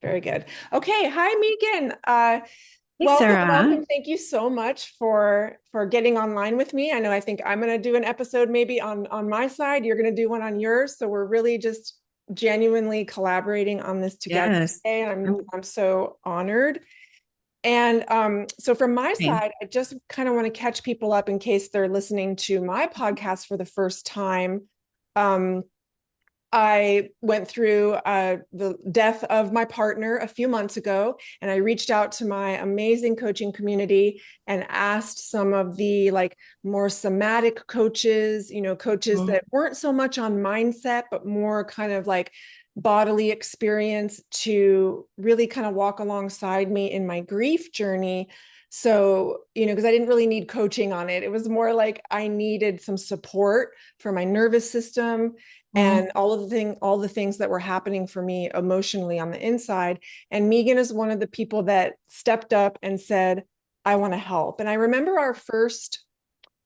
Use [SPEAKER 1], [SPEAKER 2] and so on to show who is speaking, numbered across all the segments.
[SPEAKER 1] Very good. Okay. Hi, Meagan.
[SPEAKER 2] Hey,
[SPEAKER 1] Welcome,
[SPEAKER 2] Sarah.
[SPEAKER 1] welcome. Thank you so much for getting online with me. I think I'm going to do an episode maybe on my side. You're going to do one on yours. So we're really just genuinely collaborating on this together
[SPEAKER 2] Yes.
[SPEAKER 1] today. And I'm
[SPEAKER 2] I'm
[SPEAKER 1] I'm so honored. And so from my
[SPEAKER 2] okay.
[SPEAKER 1] side, I just kind of want to catch people up in case they're listening to my podcast for the first time. Um, I went through the death of my partner a few months ago, and I reached out to my amazing coaching community and asked some of the more somatic coaches, coaches
[SPEAKER 2] Mhm.
[SPEAKER 1] that weren't so much on mindset, but more kind of like bodily experience to really kind of walk alongside me in my grief journey. So, because I didn't really need coaching on it. It was more like I needed some support for my nervous system
[SPEAKER 2] Mhm.
[SPEAKER 1] and all the things that were happening for me emotionally on the inside. And Meagan is one of the people that stepped up and said, I want to help. And I remember our first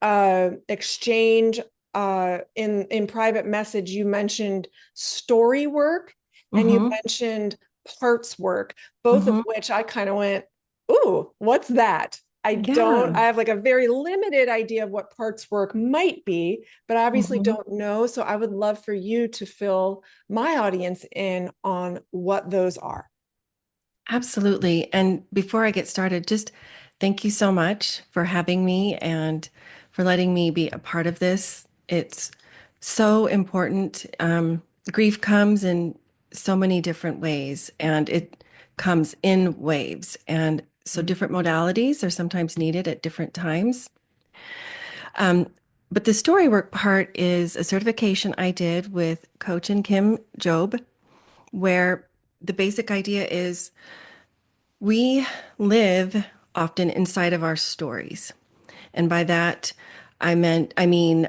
[SPEAKER 1] exchange in private message. You mentioned story work and you
[SPEAKER 2] Mhm.
[SPEAKER 1] mentioned parts work, both of
[SPEAKER 2] Mhm.
[SPEAKER 1] which I kind of went, ooh, what's that? I
[SPEAKER 2] Yeah,
[SPEAKER 1] have like a very limited idea of what parts work might be, but I obviously
[SPEAKER 2] Mhm.
[SPEAKER 1] don't know. So I would love for you to fill my audience in on what those are.
[SPEAKER 2] Absolutely. And before I get started, just thank you so much for having me and for letting me be a part of this. It's so important. Grief comes in so many different ways, and it comes in waves. And so different modalities are sometimes needed at different times. Um, but the story work part is a certification I did with Coach and Kim Job, where the basic idea is we live often inside of our stories. And by that, I mean,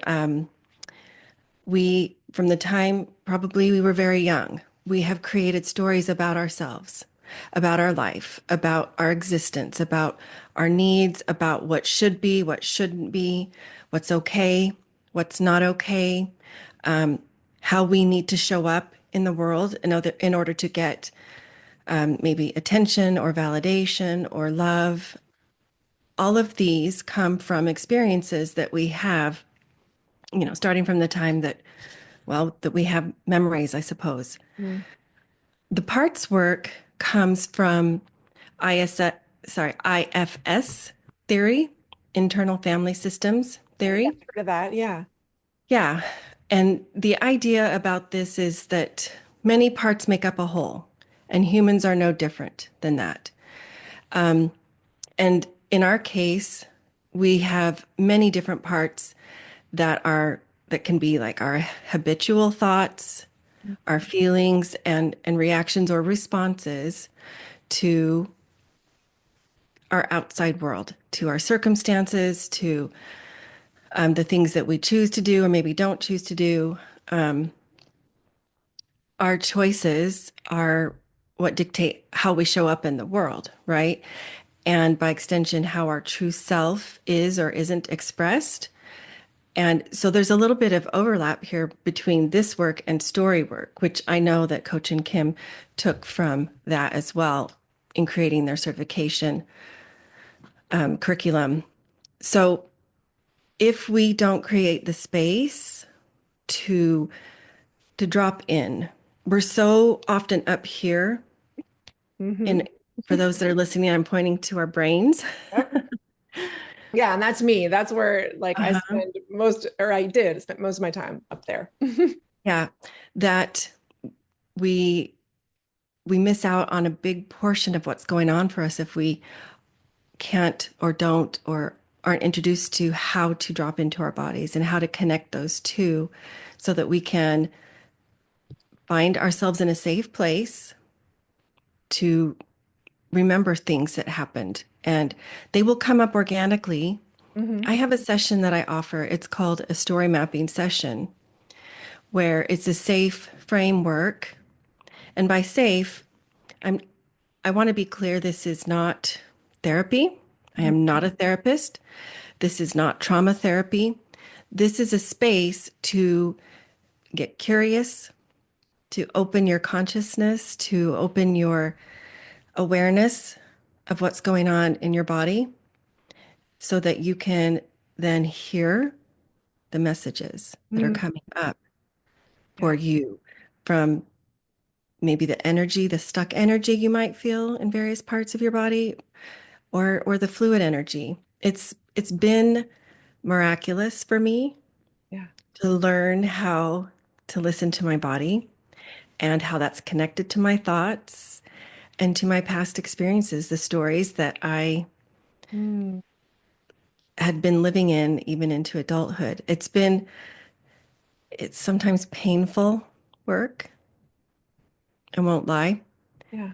[SPEAKER 2] we, from the time probably we were very young, we have created stories about ourselves, about our life, about our existence, about our needs, about what should be, what shouldn't be, what's okay, what's not okay, how we need to show up in the world in order to get maybe attention or validation or love. All of these come from experiences that we have, starting from the time that we have memories, I suppose.
[SPEAKER 1] Mm-hmm.
[SPEAKER 2] The parts work comes from IFS theory, internal family systems
[SPEAKER 1] Okay,
[SPEAKER 2] theory.
[SPEAKER 1] I've heard of that. Yeah.
[SPEAKER 2] Yeah. And the idea about this is that many parts make up a whole, and humans are no different than that. And in our case, we have many different parts that can be like our habitual thoughts, our feelings and reactions or responses to our outside world, to our circumstances, to the things that we choose to do or maybe don't choose to do. Our choices are what dictate how we show up in the world, right? And by extension, how our true self is or isn't expressed. And so there's a little bit of overlap here between this work and story work, which I know that Coach and Kim took from that as well in creating their certification curriculum. So if we don't create the space to drop in, we're so often up here.
[SPEAKER 1] Mm-hmm.
[SPEAKER 2] And for those that are listening, I'm pointing to our brains.
[SPEAKER 1] Yep. Yeah, and that's me. That's where
[SPEAKER 2] Uh-huh.
[SPEAKER 1] I did spend most of my time up there.
[SPEAKER 2] Yeah, that we we miss out on a big portion of what's going on for us if we can't or don't or aren't introduced to how to drop into our bodies and how to connect those two so that we can find ourselves in a safe place to remember things that happened. And they will come up organically.
[SPEAKER 1] Hmm.
[SPEAKER 2] I have a session that I offer. It's called a story mapping session, where it's a safe framework. And by safe, I'm I want to be clear, this is not therapy. I am not a therapist. This is not trauma therapy. This is a space to get curious, to open your consciousness, to open your awareness of what's going on in your body so that you can then hear the messages that are
[SPEAKER 1] Mm,
[SPEAKER 2] coming up for
[SPEAKER 1] yeah.
[SPEAKER 2] you from maybe the energy, the stuck energy you might feel in various parts of your body, or the fluid energy. It's been miraculous for me
[SPEAKER 1] Yeah.
[SPEAKER 2] to learn how to listen to my body and how that's connected to my thoughts and to my past experiences, the stories that I
[SPEAKER 1] Mm,
[SPEAKER 2] had been living in even into adulthood. It's sometimes painful work, I won't lie,
[SPEAKER 1] yeah.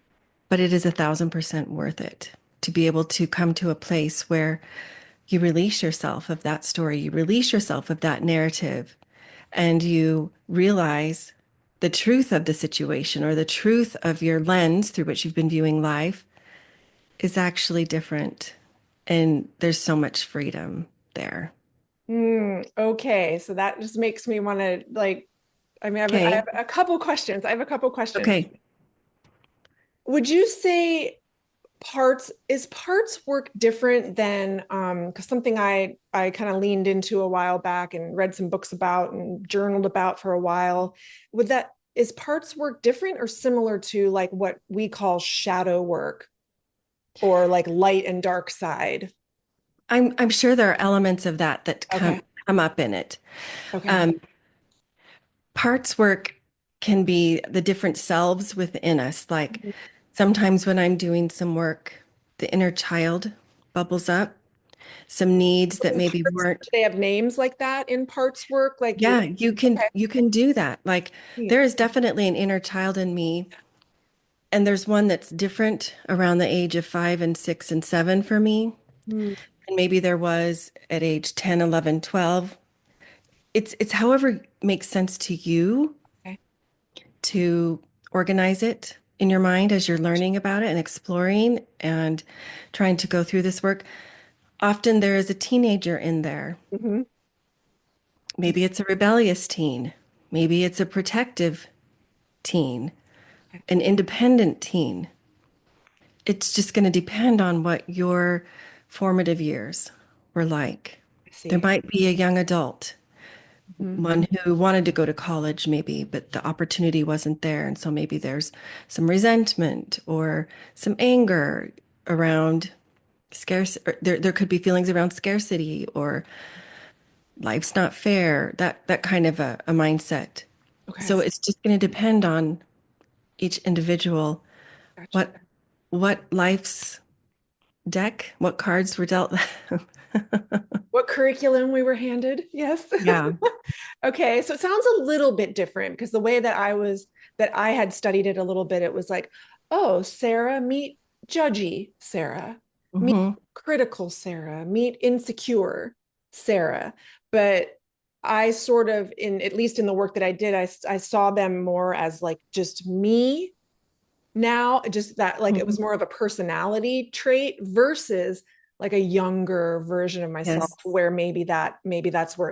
[SPEAKER 2] but it is 1,000% worth it to be able to come to a place where you release yourself of that story, you release yourself of that narrative, and you realize the truth of the situation or the truth of your lens through which you've been viewing life is actually different. And there's so much freedom there.
[SPEAKER 1] Okay. So that just makes me want to like, I mean, I have
[SPEAKER 2] Okay.
[SPEAKER 1] a couple questions. I have a couple questions.
[SPEAKER 2] Okay.
[SPEAKER 1] Would you say parts work different than because something I kind of leaned into a while back and read some books about and journaled about for a while. Would that is parts work different or similar to like what we call shadow work or like light and dark side?
[SPEAKER 2] I'm sure there are elements of that that
[SPEAKER 1] Okay.
[SPEAKER 2] come up in it.
[SPEAKER 1] Okay.
[SPEAKER 2] Um, Parts work can be the different selves within us. Like sometimes when I'm doing some work, the inner child bubbles up, some needs that
[SPEAKER 1] In
[SPEAKER 2] maybe
[SPEAKER 1] parts,
[SPEAKER 2] weren't.
[SPEAKER 1] do they have names like that in parts work? Like you,
[SPEAKER 2] Yeah,
[SPEAKER 1] okay.
[SPEAKER 2] you can do that. Like
[SPEAKER 1] Neat.
[SPEAKER 2] there is definitely an inner child in me, and there's one that's different around the age of 5 and 6 and 7 for me.
[SPEAKER 1] Hmm,
[SPEAKER 2] And maybe there was at age 10, 11, 12. It's however makes sense to you
[SPEAKER 1] okay.
[SPEAKER 2] to organize it in your mind as you're learning about it and exploring and trying to go through this work. Often there is a teenager in there.
[SPEAKER 1] Mhm.
[SPEAKER 2] Maybe it's a rebellious teen. Maybe it's a protective teen,
[SPEAKER 1] Okay.
[SPEAKER 2] an independent teen. It's just going to depend on what your formative years were like.
[SPEAKER 1] I
[SPEAKER 2] There
[SPEAKER 1] see.
[SPEAKER 2] might be a young adult,
[SPEAKER 1] Mhm.
[SPEAKER 2] one who wanted to go to college, maybe, but the opportunity wasn't there. And so maybe there's some resentment or some anger around or there could be feelings around scarcity or life's not fair, that kind of a mindset.
[SPEAKER 1] Okay.
[SPEAKER 2] So it's just going to depend on each individual,
[SPEAKER 1] Gotcha.
[SPEAKER 2] what what life's deck, what cards were dealt.
[SPEAKER 1] What curriculum we were handed? Yes.
[SPEAKER 2] Yeah.
[SPEAKER 1] Okay, so it sounds a little bit different because the way that I had studied it a little bit, it was like, oh, Sarah, meet judgy Sarah, meet
[SPEAKER 2] Hmm.
[SPEAKER 1] critical Sarah, meet insecure Sarah. But I sort of, in at least in the work that I did, I saw them more as like just me now, just that like it was more of a personality trait versus like a younger version of myself
[SPEAKER 2] Yes.
[SPEAKER 1] where maybe that's where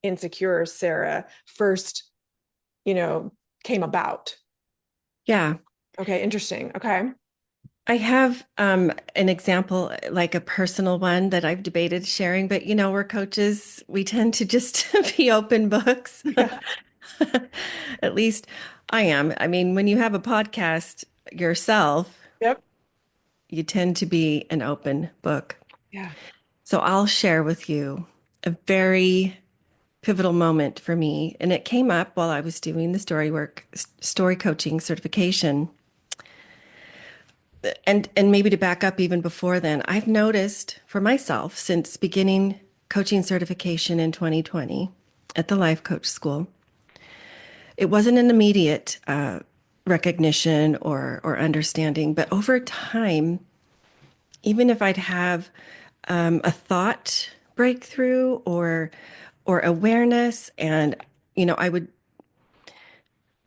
[SPEAKER 1] insecure Sarah first, you know, came about.
[SPEAKER 2] Yeah.
[SPEAKER 1] Okay, interesting. Okay.
[SPEAKER 2] I have an example, like a personal one that I've debated sharing, but we're coaches. We tend to just be open books.
[SPEAKER 1] Yeah.
[SPEAKER 2] At least I am. I mean, when you have a podcast yourself,
[SPEAKER 1] Yep.
[SPEAKER 2] you tend to be an open book.
[SPEAKER 1] Yeah.
[SPEAKER 2] So I'll share with you a very pivotal moment for me. And it came up while I was doing the story coaching certification. And maybe to back up even before then, I've noticed for myself since beginning coaching certification in 2020 at the Life Coach School, it wasn't an immediate recognition or understanding, but over time, even if I'd have a thought breakthrough or awareness, and I would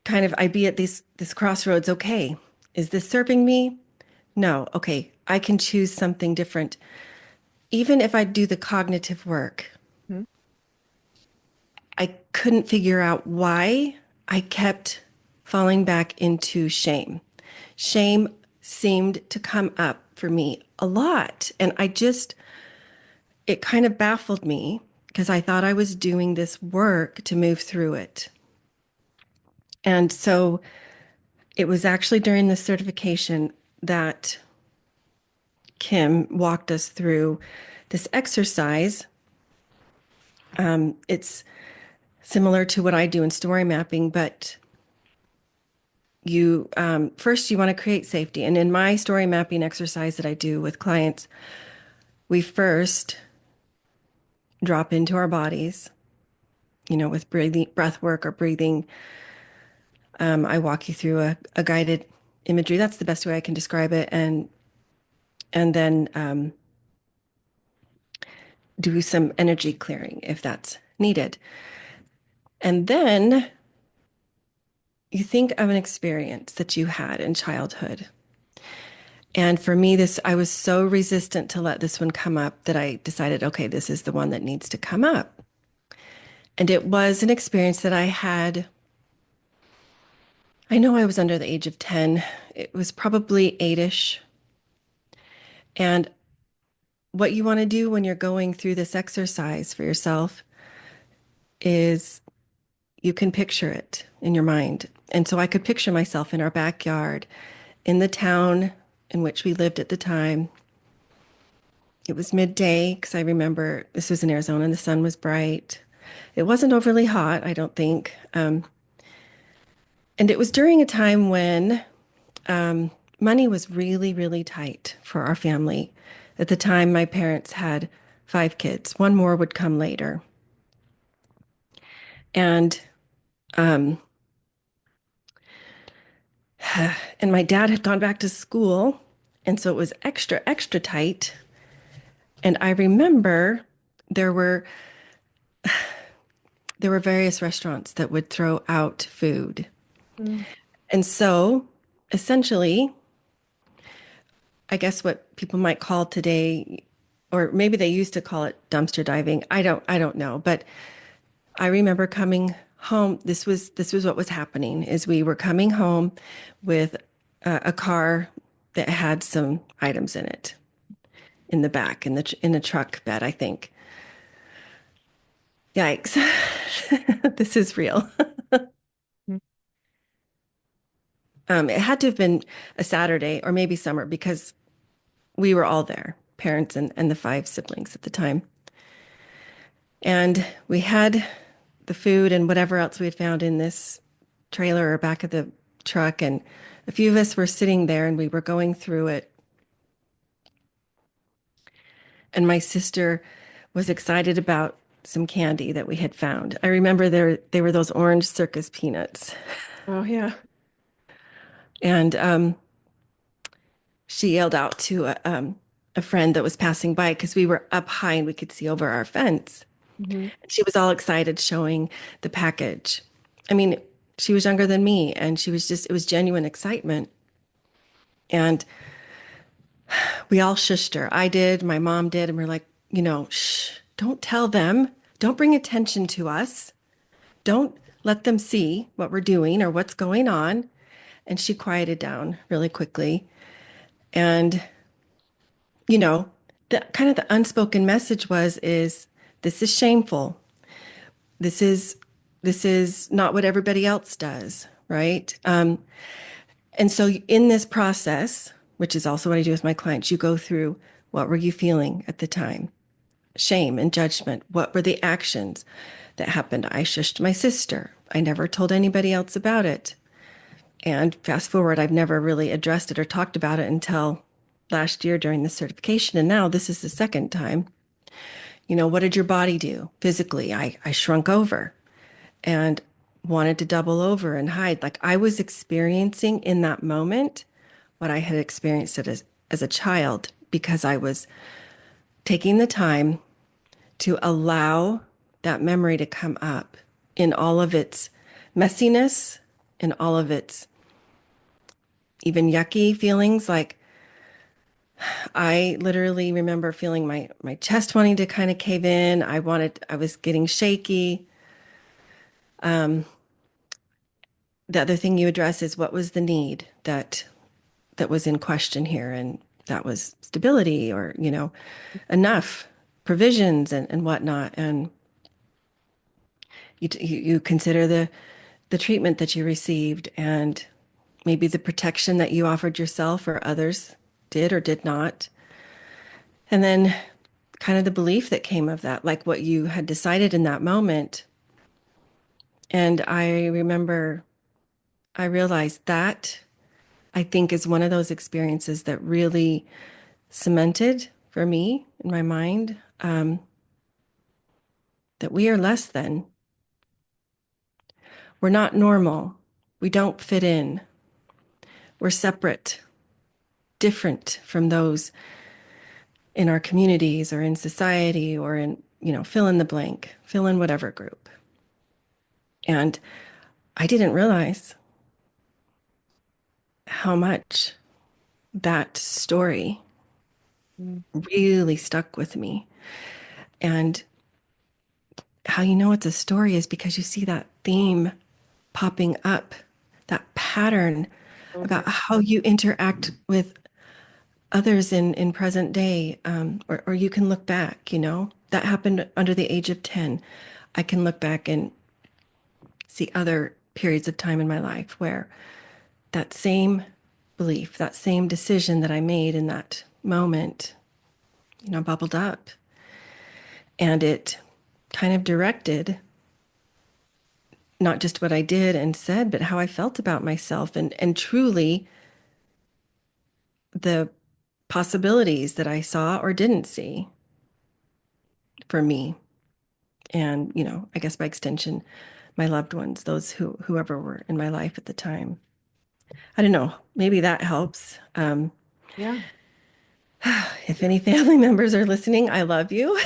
[SPEAKER 2] I'd be at this crossroads. Okay, is this serving me? No. Okay, I can choose something different. Even if I do the cognitive work, I couldn't figure out why I kept falling back into shame. Shame seemed to come up for me a lot. And it kind of baffled me because I thought I was doing this work to move through it. And so it was actually during the certification that Kim walked us through this exercise. It's similar to what I do in story mapping, but you first you want to create safety. And in my story mapping exercise that I do with clients, we first drop into our bodies, with breathing, breath work or breathing. I walk you through a guided imagery. That's the best way I can describe it, and then do some energy clearing if that's needed. And then you think of an experience that you had in childhood. And for me, I was so resistant to let this one come up that I decided, okay, this is the one that needs to come up. And it was an experience that I had. I know I was under the age of 10. It was probably 8-ish. And what you want to do when you're going through this exercise for yourself is you can picture it in your mind. And so I could picture myself in our backyard in the town in which we lived at the time. It was midday because I remember this was in Arizona and the sun was bright. It wasn't overly hot, I don't think. And it was during a time when money was really, really tight for our family. At the time, my parents had 5 kids. One more would come later. And and my dad had gone back to school, and so it was extra, extra tight. And I remember there were there were various restaurants that would throw out food.
[SPEAKER 1] Mm.
[SPEAKER 2] And so essentially, I guess what people might call today, or maybe they used to call it dumpster diving. I don't know. But I remember coming home. This was what was happening is we were coming home with a car that had some items in it in the back in a truck bed, I think. Yikes. This is real.
[SPEAKER 1] Mm.
[SPEAKER 2] It had to have been a Saturday or maybe summer because we were all there, parents and the 5 siblings at the time. And we had the food and whatever else we had found in this trailer or back of the truck. And a few of us were sitting there and we were going through it. And my sister was excited about some candy that we had found. I remember they were those orange circus peanuts.
[SPEAKER 1] Oh, yeah.
[SPEAKER 2] And she yelled out to a friend that was passing by because we were up high and we could see over our fence.
[SPEAKER 1] Hmm.
[SPEAKER 2] She was all excited showing the package. I mean, she was younger than me and it was genuine excitement. And we all shushed her. I did, my mom did, and we're like, shh, don't tell them. Don't bring attention to us. Don't let them see what we're doing or what's going on. And she quieted down really quickly. And, you know, the kind of the unspoken message is this is shameful. This is this is not what everybody else does, right? And so in this process, which is also what I do with my clients, you go through what were you feeling at the time? Shame and judgment. What were the actions that happened? I shushed my sister. I never told anybody else about it. And fast forward, I've never really addressed it or talked about it until last year during the certification. And now this is the second time. What did your body do physically? I shrunk over and wanted to double over and hide. Like I was experiencing in that moment what I had experienced as a child because I was taking the time to allow that memory to come up in all of its messiness, in all of its even yucky feelings. Like I literally remember feeling my chest wanting to kind of cave in. I was getting shaky. the other thing you address is what was the need that was in question here, and that was stability or, enough provisions and whatnot. And you consider the treatment that you received and maybe the protection that you offered yourself or others did or did not. And then kind of the belief that came of that, like what you had decided in that moment. And I remember I realized that I think is one of those experiences that really cemented for me in my mind that we are less than. We're not normal. We don't fit in. We're separate, different from those in our communities or in society or in, fill in the blank, fill in whatever group. And I didn't realize how much that story
[SPEAKER 1] Mm.
[SPEAKER 2] really stuck with me. And how you know it's a story is because you see that theme popping up, that pattern
[SPEAKER 1] Okay.
[SPEAKER 2] about how you interact with others in present day. Or you can look back, that happened under the age of 10. I can look back and see other periods of time in my life where that same belief, that same decision that I made in that moment, bubbled up. And it kind of directed not just what I did and said, but how I felt about myself and truly the possibilities that I saw or didn't see for me. And, I guess by extension, my loved ones, those whoever were in my life at the time. I don't know, maybe that helps.
[SPEAKER 1] Yeah.
[SPEAKER 2] If any family members are listening, I love you.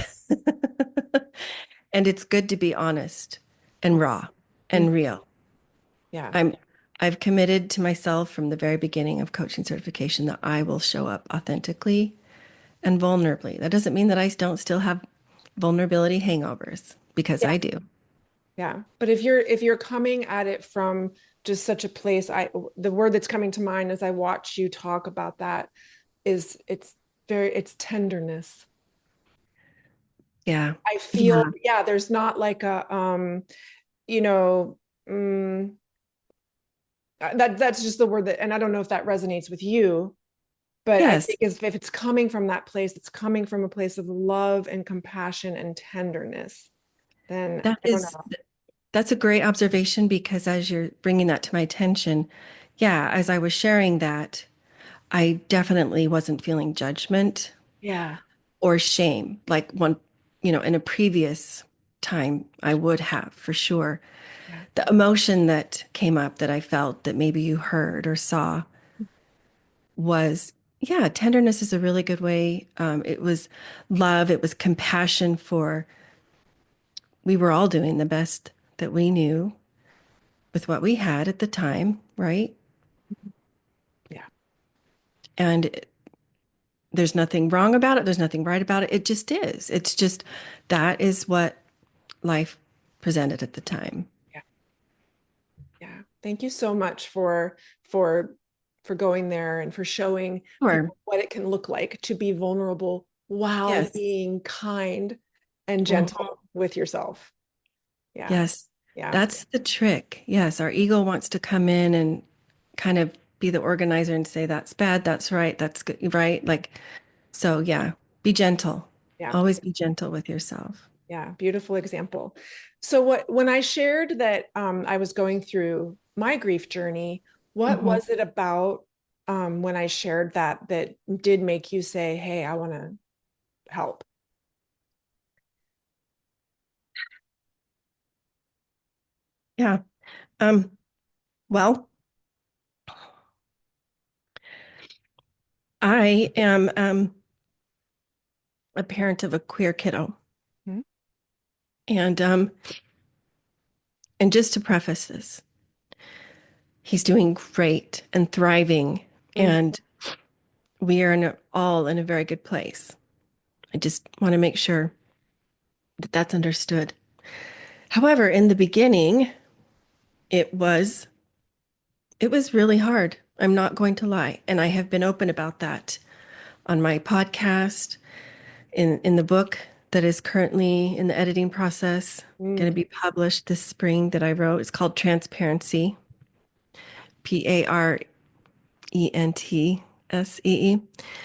[SPEAKER 2] And it's good to be honest and raw
[SPEAKER 1] Mm.
[SPEAKER 2] and real.
[SPEAKER 1] Yeah.
[SPEAKER 2] I'm I've committed to myself from the very beginning of coaching certification that I will show up authentically and vulnerably. That doesn't mean that I don't still have vulnerability hangovers because
[SPEAKER 1] Yeah.
[SPEAKER 2] I do.
[SPEAKER 1] Yeah. But if you're coming at it from just such a place, the word that's coming to mind as I watch you talk about that is it's tenderness.
[SPEAKER 2] Yeah.
[SPEAKER 1] I feel,
[SPEAKER 2] Yeah.
[SPEAKER 1] yeah, there's not like you know, mm, that's just the word that, and I don't know if that resonates with you, but I
[SPEAKER 2] Yes.
[SPEAKER 1] think if it's coming from that place, it's coming from a place of love and compassion and tenderness, then
[SPEAKER 2] That
[SPEAKER 1] I don't
[SPEAKER 2] is
[SPEAKER 1] know.
[SPEAKER 2] that's a great observation because as you're bringing that to my attention, yeah, as I was sharing that, I definitely wasn't feeling judgment
[SPEAKER 1] Yeah.
[SPEAKER 2] or shame like in a previous time I would have for sure.
[SPEAKER 1] Yeah.
[SPEAKER 2] The emotion that came up that I felt that maybe you heard or saw was, yeah, tenderness is a really good way. It was love, it was compassion for we were all doing the best that we knew with what we had at the time, right?
[SPEAKER 1] Yeah.
[SPEAKER 2] And there's nothing wrong about it, there's nothing right about it. It just is. It's just that is what life presented at the time.
[SPEAKER 1] Yeah. Yeah. Thank you so much for for going there and for showing
[SPEAKER 2] Sure.
[SPEAKER 1] people what it can look like to be vulnerable while
[SPEAKER 2] Yes.
[SPEAKER 1] being kind and
[SPEAKER 2] Mhm.
[SPEAKER 1] gentle with yourself. Yeah.
[SPEAKER 2] Yes.
[SPEAKER 1] Yeah.
[SPEAKER 2] That's the trick. Yes. Our ego wants to come in and kind of be the organizer and say, that's bad, that's right, that's good, right? Like, so yeah, be gentle.
[SPEAKER 1] Yeah.
[SPEAKER 2] Always be gentle with yourself.
[SPEAKER 1] Yeah. Beautiful example. So when I shared that I was going through my grief journey, what
[SPEAKER 2] Mhm.
[SPEAKER 1] was it about when I shared that did make you say, "Hey, I want to help"?
[SPEAKER 2] Yeah. Um, well, I am a parent of a queer kiddo.
[SPEAKER 1] Mhm.
[SPEAKER 2] And just to preface this, he's doing great and thriving,
[SPEAKER 1] Mhm.
[SPEAKER 2] and we are all in a very good place. I just want to make sure that that's understood. However, in the beginning, it was It was really hard. I'm not going to lie. And I have been open about that on my podcast, in the book that is currently in the editing process, going to
[SPEAKER 1] Mm,
[SPEAKER 2] be published this spring that I wrote. It's called Transparency, Parentsee.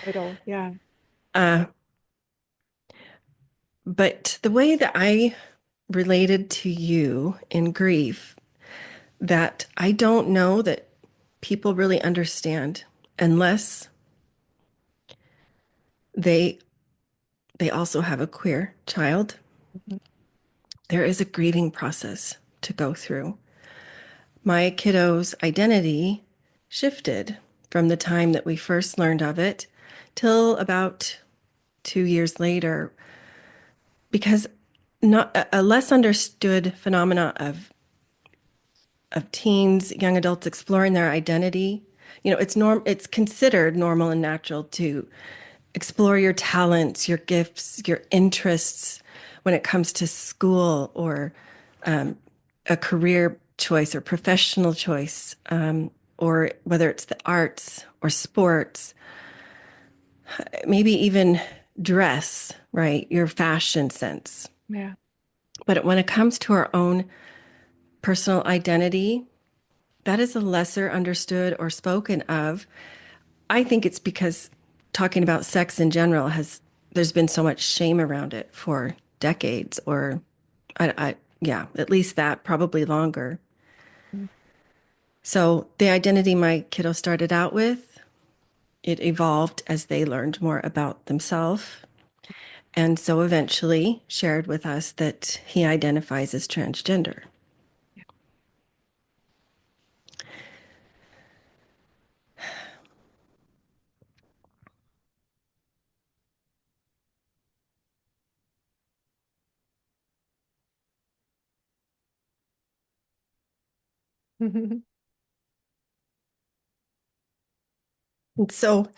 [SPEAKER 1] vital. Yeah.
[SPEAKER 2] Uh, but the way that I related to you in grief, that I don't know that people really understand unless they they also have a queer child.
[SPEAKER 1] Mhm.
[SPEAKER 2] There is a grieving process to go through. My kiddo's identity shifted from the time that we first learned of it till about 2 years later, because not a less understood phenomena of teens, young adults exploring their identity. It's considered normal and natural to explore your talents, your gifts, your interests when it comes to school or a career choice or professional choice, or whether it's the arts or sports, maybe even dress, right? Your fashion sense.
[SPEAKER 1] Yeah.
[SPEAKER 2] But when it comes to our own personal identity, that is a lesser understood or spoken of. I think it's because talking about sex in general there's been so much shame around it for decades, or yeah, at least that, probably longer.
[SPEAKER 1] Mm.
[SPEAKER 2] So the identity my kiddo started out with, it evolved as they learned more about themselves. And so eventually shared with us that he identifies as transgender. And so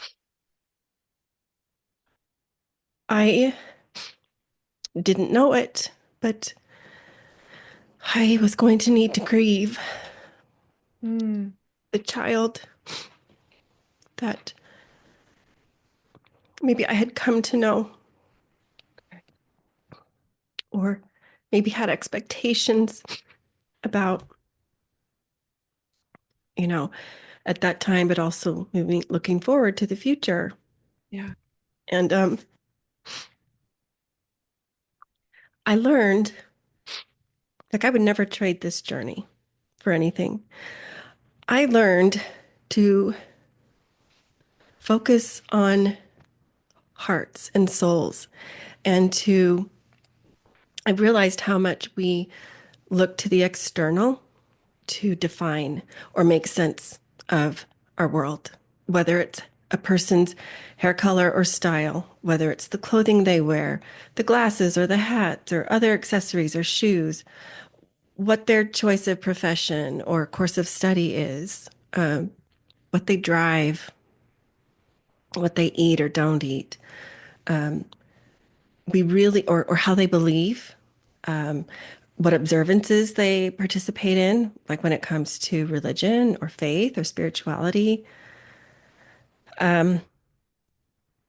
[SPEAKER 2] I didn't know it, but I was going to need to grieve
[SPEAKER 1] Mm.
[SPEAKER 2] the child that maybe I had come to know, or maybe had expectations about, you know, at that time, but also maybe looking forward to the future.
[SPEAKER 1] Yeah.
[SPEAKER 2] And I learned, like, I would never trade this journey for anything. I learned to focus on hearts and souls, and I realized how much we look to the external to define or make sense of our world, whether it's a person's hair color or style, whether it's the clothing they wear, the glasses or the hats or other accessories or shoes, what their choice of profession or course of study is, what they drive, what they eat or don't eat. We really, or how they believe, what observances they participate in, like when it comes to religion or faith or spirituality,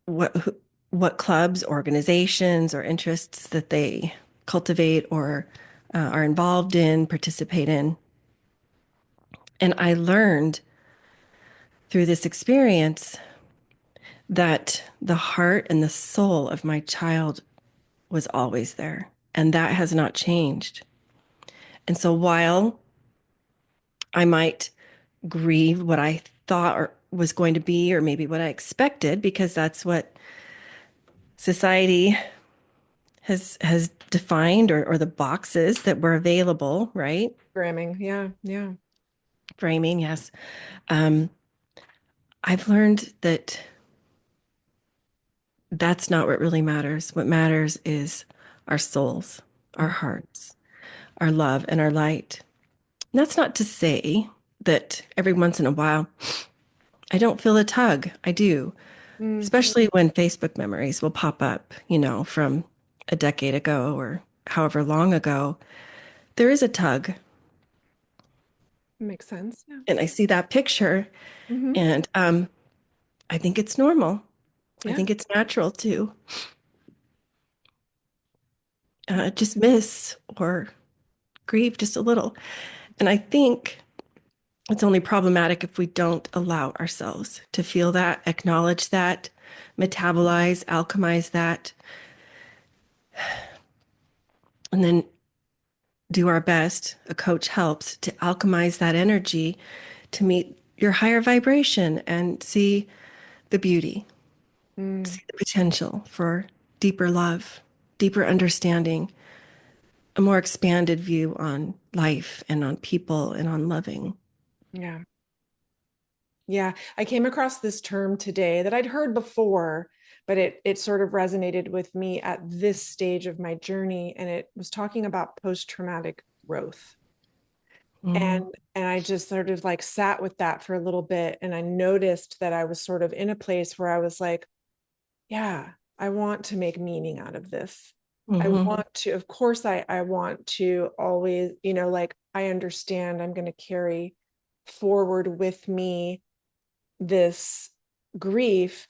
[SPEAKER 2] what what clubs, organizations, or interests that they cultivate or are involved in, participate in. And I learned through this experience that the heart and the soul of my child was always there, and that has not changed. And so while I might grieve what I thought or was going to be, or maybe what I expected, because that's what society has defined, or the boxes that were available, right?
[SPEAKER 1] Programming. Yeah. Yeah.
[SPEAKER 2] Framing, yes. Um, I've learned that that's not what really matters. What matters is our souls, our hearts, our love, and our light. And that's not to say that every once in a while I don't feel a tug. I do,
[SPEAKER 1] Mm.
[SPEAKER 2] especially when Facebook memories will pop up, from a decade ago or however long ago. There is a tug.
[SPEAKER 1] Makes sense. Yeah.
[SPEAKER 2] And I see that picture,
[SPEAKER 1] Hmm.
[SPEAKER 2] and I think it's normal. I
[SPEAKER 1] Yeah.
[SPEAKER 2] think it's natural to just miss or grieve just a little. And I think it's only problematic if we don't allow ourselves to feel that, acknowledge that, metabolize, alchemize that, and then do our best. A coach helps to alchemize that energy to meet your higher vibration and see the beauty,
[SPEAKER 1] Mm,
[SPEAKER 2] see the potential for deeper love, deeper understanding, a more expanded view on life and on people and on loving.
[SPEAKER 1] yeah. Yeah. I came across this term today that I'd heard before, but it sort of resonated with me at this stage of my journey. And it was talking about post-traumatic growth.
[SPEAKER 2] Mhm,
[SPEAKER 1] And I just sort of like sat with that for a little bit. And I noticed that I was sort of in a place where I was like, yeah, I want to make meaning out of this. I
[SPEAKER 2] mhm,
[SPEAKER 1] want to, of course, I want to always, like I understand I'm going to carry forward with me this grief,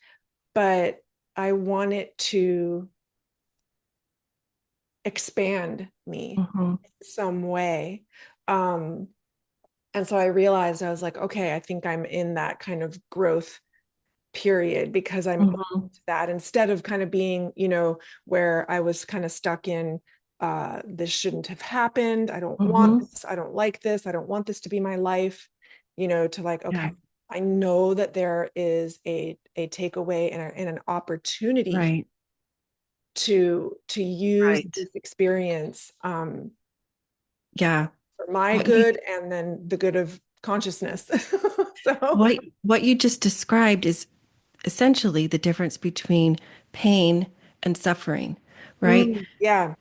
[SPEAKER 1] but I want it to expand me
[SPEAKER 2] mhm,
[SPEAKER 1] in some way. Um, and so I realized I was like, okay, I think I'm in that kind of growth period because I'm open
[SPEAKER 2] mhm,
[SPEAKER 1] to that instead of kind of being, where I was kind of stuck in this shouldn't have happened. I don't want
[SPEAKER 2] mhm.
[SPEAKER 1] this. I don't like this. I don't want this to be my life, to like,
[SPEAKER 2] Yeah,
[SPEAKER 1] okay, I know that there is a takeaway and an opportunity
[SPEAKER 2] right,
[SPEAKER 1] to use
[SPEAKER 2] right.
[SPEAKER 1] this experience
[SPEAKER 2] Yeah.
[SPEAKER 1] for my
[SPEAKER 2] What you
[SPEAKER 1] good and then the good of consciousness. So,
[SPEAKER 2] what you just described is essentially the difference between pain and suffering, right?
[SPEAKER 1] yeah.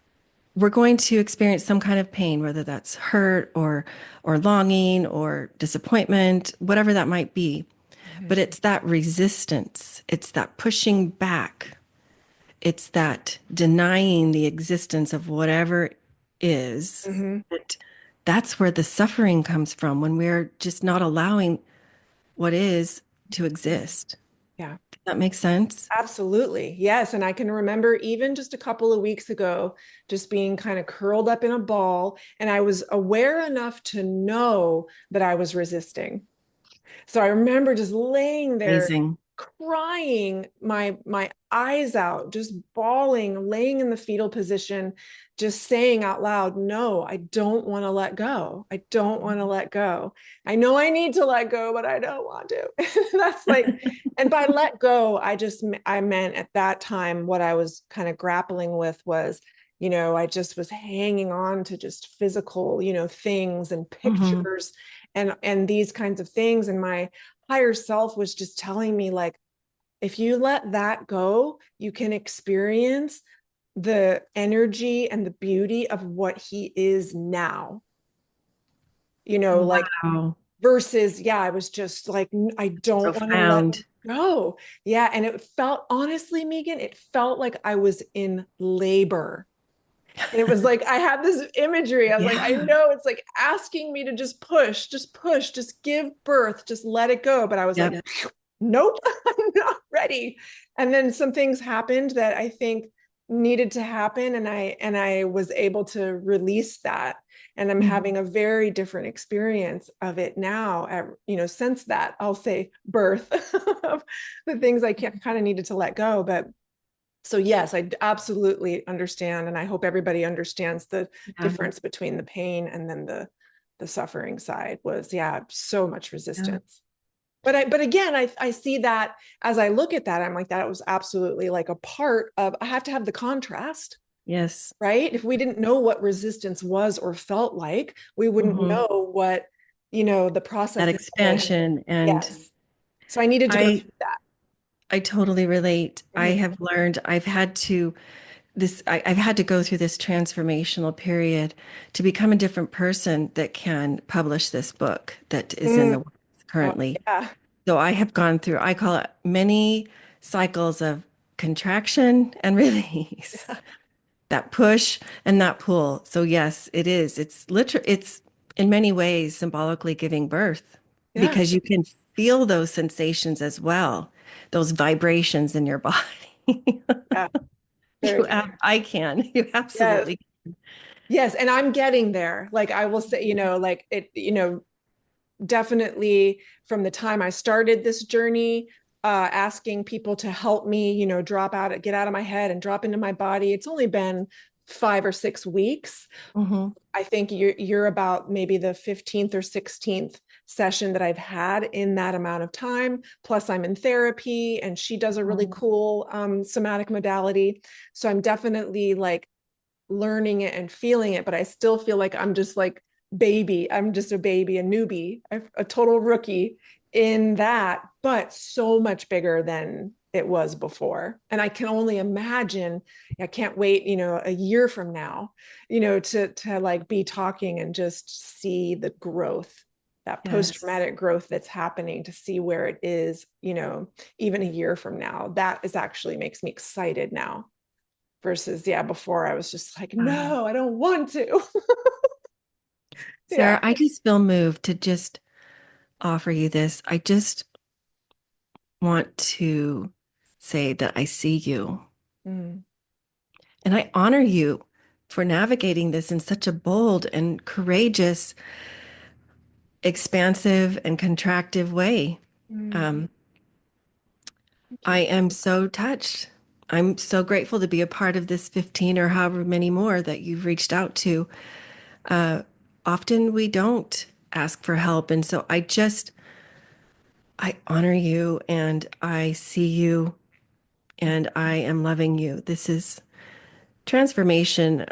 [SPEAKER 2] We're going to experience some kind of pain, whether that's hurt or longing or disappointment, whatever that might be. But
[SPEAKER 1] Mhm.
[SPEAKER 2] it's that resistance, it's that pushing back, it's that denying the existence of whatever is.
[SPEAKER 1] Mhm.
[SPEAKER 2] That that's where the suffering comes from when we're just not allowing what is to exist.
[SPEAKER 1] Yeah.
[SPEAKER 2] Does that make sense?
[SPEAKER 1] Absolutely. Yes. And I can remember even just a couple of weeks ago, just being kind of curled up in a ball. And I was aware enough to know that I was resisting. So I remember just laying there
[SPEAKER 2] Amazing.
[SPEAKER 1] crying my eyes out, just bawling, laying in the fetal position, just saying out loud, no, I don't want to let go. I don't want to let go. I know I need to let go, but I don't want to. That's like, and by let go, I meant at that time what I was kind of grappling with was, I just was hanging on to just physical, things and
[SPEAKER 2] Hmm.
[SPEAKER 1] pictures and these kinds of things. And my higher self was just telling me like, if you let that go, you can experience the energy and the beauty of what he is now, like
[SPEAKER 2] Wow.
[SPEAKER 1] versus, yeah, I was just like, I don't want to let
[SPEAKER 2] Profound.
[SPEAKER 1] go. Yeah. And it felt, honestly, Meagan, it felt like I was in labor. And it was like, I had this imagery. I was like, I
[SPEAKER 2] Yeah.
[SPEAKER 1] know it's like asking me to just push, just give birth, just let it go. But I was like,
[SPEAKER 2] Yep.
[SPEAKER 1] nope, I'm not ready. And then some things happened that I think needed to happen. And I was able to release that. And I'm
[SPEAKER 2] Mhm.
[SPEAKER 1] having a very different experience of it now since that, I'll say birth of the things I kind of needed to let go. But so yes, I absolutely understand, and I hope everybody understands the
[SPEAKER 2] Yeah.
[SPEAKER 1] difference between the pain and then the suffering side was, yeah, so much
[SPEAKER 2] Yeah.
[SPEAKER 1] resistance. But again, I see that as I look at that, I'm like, that was absolutely like a part of, I have to have the contrast,
[SPEAKER 2] Yes.
[SPEAKER 1] right? If we didn't know what resistance was or felt like, we wouldn't
[SPEAKER 2] Hmm.
[SPEAKER 1] know what, the process
[SPEAKER 2] That
[SPEAKER 1] entailed.
[SPEAKER 2] expansion. And
[SPEAKER 1] Yes. So I needed to go
[SPEAKER 2] I
[SPEAKER 1] through that.
[SPEAKER 2] I totally relate. I
[SPEAKER 1] Mhm.
[SPEAKER 2] have learned I've had to go through this transformational period to become a different person that can publish this book that is in
[SPEAKER 1] Mm.
[SPEAKER 2] the works
[SPEAKER 1] Oh,
[SPEAKER 2] currently.
[SPEAKER 1] yeah.
[SPEAKER 2] So I have gone through, I call it many cycles of contraction and release, that push and that pull. So yes, it is. It's literally, it's in many ways symbolically giving birth
[SPEAKER 1] Yeah.
[SPEAKER 2] because you can feel those sensations as well, those vibrations in your body.
[SPEAKER 1] Yeah. Very true.
[SPEAKER 2] I can. You
[SPEAKER 1] Yes.
[SPEAKER 2] absolutely.
[SPEAKER 1] Yes. And I'm getting there. Like I will say, like it, definitely from the time I started this journey, asking people to help me, get out of my head and drop into my body. It's only been 5 or 6 weeks.
[SPEAKER 2] Mhm.
[SPEAKER 1] I think you're about maybe the 15th or 16th session that I've had in that amount of time. Plus, I'm in therapy, and she does a really
[SPEAKER 2] Mhm.
[SPEAKER 1] cool somatic modality. So I'm definitely like learning it and feeling it, but I still feel like I'm just like baby. I'm just a baby, a newbie, a total rookie in that, but so much bigger than it was before. And I can only imagine, I can't wait, a year from now, to like be talking and just see the growth, that
[SPEAKER 2] Yes.
[SPEAKER 1] post-traumatic growth that's happening, to see where it is, even a year from now. That is actually makes me excited now versus yeah, before I was just like,
[SPEAKER 2] Wow.
[SPEAKER 1] no, I don't want to. Yeah.
[SPEAKER 2] Sarah, I just feel moved to just offer you this. I just want to say that I see you
[SPEAKER 1] Mm,
[SPEAKER 2] and I honor you for navigating this in such a bold and courageous, expansive, and contractive way.
[SPEAKER 1] mm,
[SPEAKER 2] Um,
[SPEAKER 1] thank
[SPEAKER 2] I
[SPEAKER 1] you.
[SPEAKER 2] am so touched. I'm so grateful to be a part of this 15 or however many more that you've reached out to. Uh, Often we don't ask for help. And so I honor you and I see you and I am loving you. This is transformation.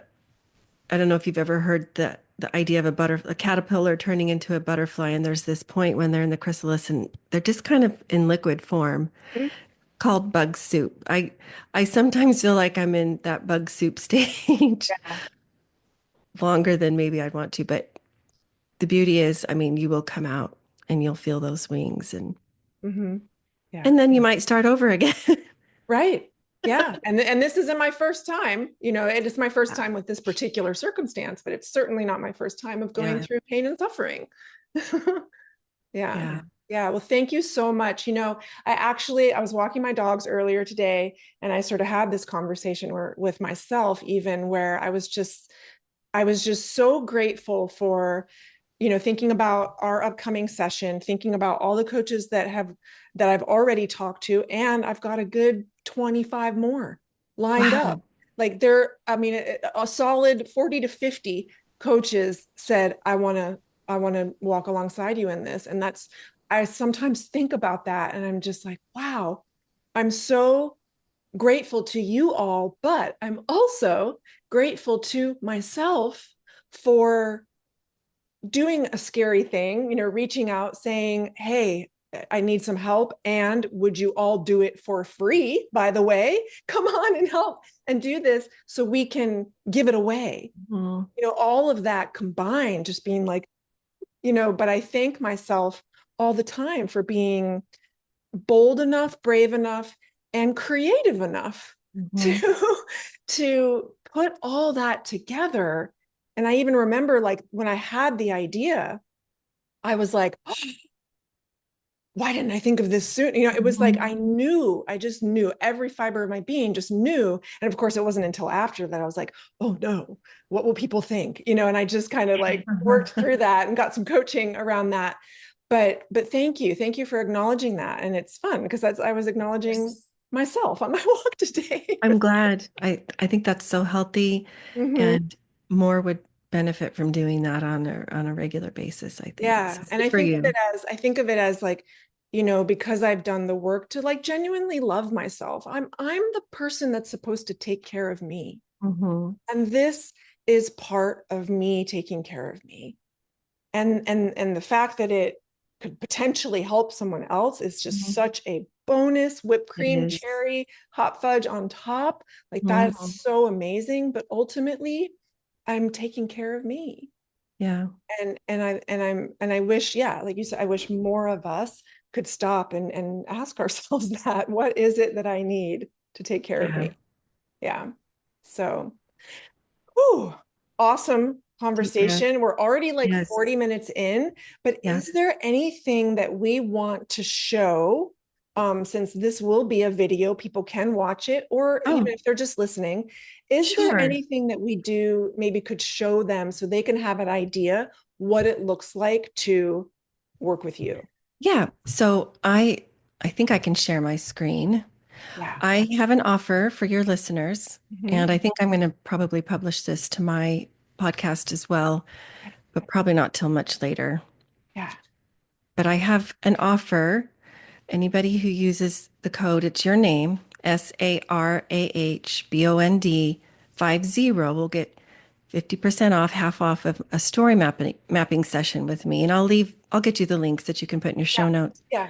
[SPEAKER 2] I don't know if you've ever heard the idea of a caterpillar turning into a butterfly, and there's this point when they're in the chrysalis and they're just kind of in liquid form
[SPEAKER 1] Mm,
[SPEAKER 2] called bug soup. I sometimes feel like I'm in that bug soup stage
[SPEAKER 1] yeah.
[SPEAKER 2] longer than maybe I'd want to, but the beauty is, I mean, you will come out and you'll feel those wings
[SPEAKER 1] Hmm. Yeah.
[SPEAKER 2] and then you might start over again.
[SPEAKER 1] Right. Yeah. And this isn't my first time. It is my first time with this particular circumstance, but it's certainly not my first time of going
[SPEAKER 2] Yeah.
[SPEAKER 1] through pain and suffering. Yeah.
[SPEAKER 2] Yeah.
[SPEAKER 1] Yeah. Well, thank you so much. I was walking my dogs earlier today, and I sort of had this conversation with myself, even where I was just so grateful for, thinking about our upcoming session, thinking about all the coaches that I've already talked to, and I've got a good 25 more lined up.
[SPEAKER 2] Wow.
[SPEAKER 1] Like I mean, a solid 40 to 50 coaches said, I want to walk alongside you in this. And I sometimes think about that and I'm just like, wow, I'm so grateful to you all, but I'm also grateful to myself for doing a scary thing, reaching out saying, hey, I need some help. And would you all do it for free, by the way? Come on and help and do this so we can give it away.
[SPEAKER 2] Mhm.
[SPEAKER 1] All of that combined, just being like, but I thank myself all the time for being bold enough, brave enough, and creative enough
[SPEAKER 2] Mhm.
[SPEAKER 1] to to put all that together. And I even remember like when I had the idea, I was like, oh, why didn't I think of this soon? It was like
[SPEAKER 2] Mhm.
[SPEAKER 1] I just knew, every fiber of my being just knew. And of course, it wasn't until after that I was like, oh no, what will people think? And I just kind of like worked through that and got some coaching around that. But thank you for acknowledging that. And it's fun because I was acknowledging myself on my walk today.
[SPEAKER 2] I'm glad. I think that's so healthy
[SPEAKER 1] Hmm.
[SPEAKER 2] and more would benefit from doing that on a regular basis, I think.
[SPEAKER 1] Yeah.
[SPEAKER 2] So
[SPEAKER 1] And
[SPEAKER 2] good for you.
[SPEAKER 1] I think of it as like, because I've done the work to like genuinely love myself. I'm the person that's supposed to take care of me.
[SPEAKER 2] Hmm.
[SPEAKER 1] And this is part of me taking care of me. And the fact that it could potentially help someone else is just
[SPEAKER 2] Mhm.
[SPEAKER 1] such a bonus. Whipped
[SPEAKER 2] It
[SPEAKER 1] cream,
[SPEAKER 2] is.
[SPEAKER 1] cherry, hot fudge on top. Like
[SPEAKER 2] Mhm.
[SPEAKER 1] that's so amazing. But ultimately, I'm taking care of me.
[SPEAKER 2] Yeah.
[SPEAKER 1] And I wish, yeah, like you said, I wish more of us could stop and ask ourselves that. What is it that I need to take care of
[SPEAKER 2] Yeah.
[SPEAKER 1] me? Yeah. So, whew, awesome
[SPEAKER 2] Deep breath.
[SPEAKER 1] conversation. We're already like
[SPEAKER 2] Yes.
[SPEAKER 1] 40 minutes in, but
[SPEAKER 2] Yes.
[SPEAKER 1] is there anything that we want to show? Since this will be a video, people can watch it, or even
[SPEAKER 2] Oh,
[SPEAKER 1] if they're just listening, is there
[SPEAKER 2] sure.
[SPEAKER 1] anything that we do maybe could show them so they can have an idea what it looks like to work with you?
[SPEAKER 2] Yeah. So I think I can share my screen.
[SPEAKER 1] Yeah.
[SPEAKER 2] I have an offer for your listeners,
[SPEAKER 1] Mhm.
[SPEAKER 2] and I think I'm going to probably publish this to my podcast as well, but probably not till much later.
[SPEAKER 1] Yeah.
[SPEAKER 2] But I have an offer. Anybody who uses the code, it's your name, SARAHBOND 50 will get 50% off, half off of a story mapping session with me. And I'll get you the links that you can put in your
[SPEAKER 1] Yeah.
[SPEAKER 2] show notes.
[SPEAKER 1] Yeah.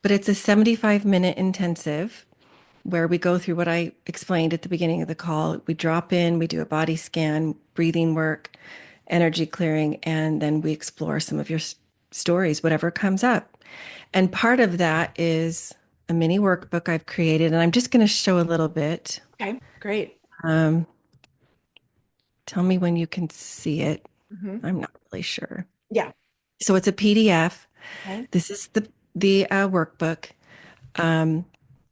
[SPEAKER 2] But it's a 75-minute intensive where we go through what I explained at the beginning of the call. We drop in, we do a body scan, breathing work, energy clearing, and then we explore some of your stories, whatever comes up. And part of that is a mini workbook I've created, and I'm just going to show a little bit.
[SPEAKER 1] Okay. Great.
[SPEAKER 2] Um, Tell me when you can see it.
[SPEAKER 1] Mhm.
[SPEAKER 2] I'm not really sure.
[SPEAKER 1] Yeah.
[SPEAKER 2] So it's a PDF.
[SPEAKER 1] Okay.
[SPEAKER 2] This is the workbook. Um,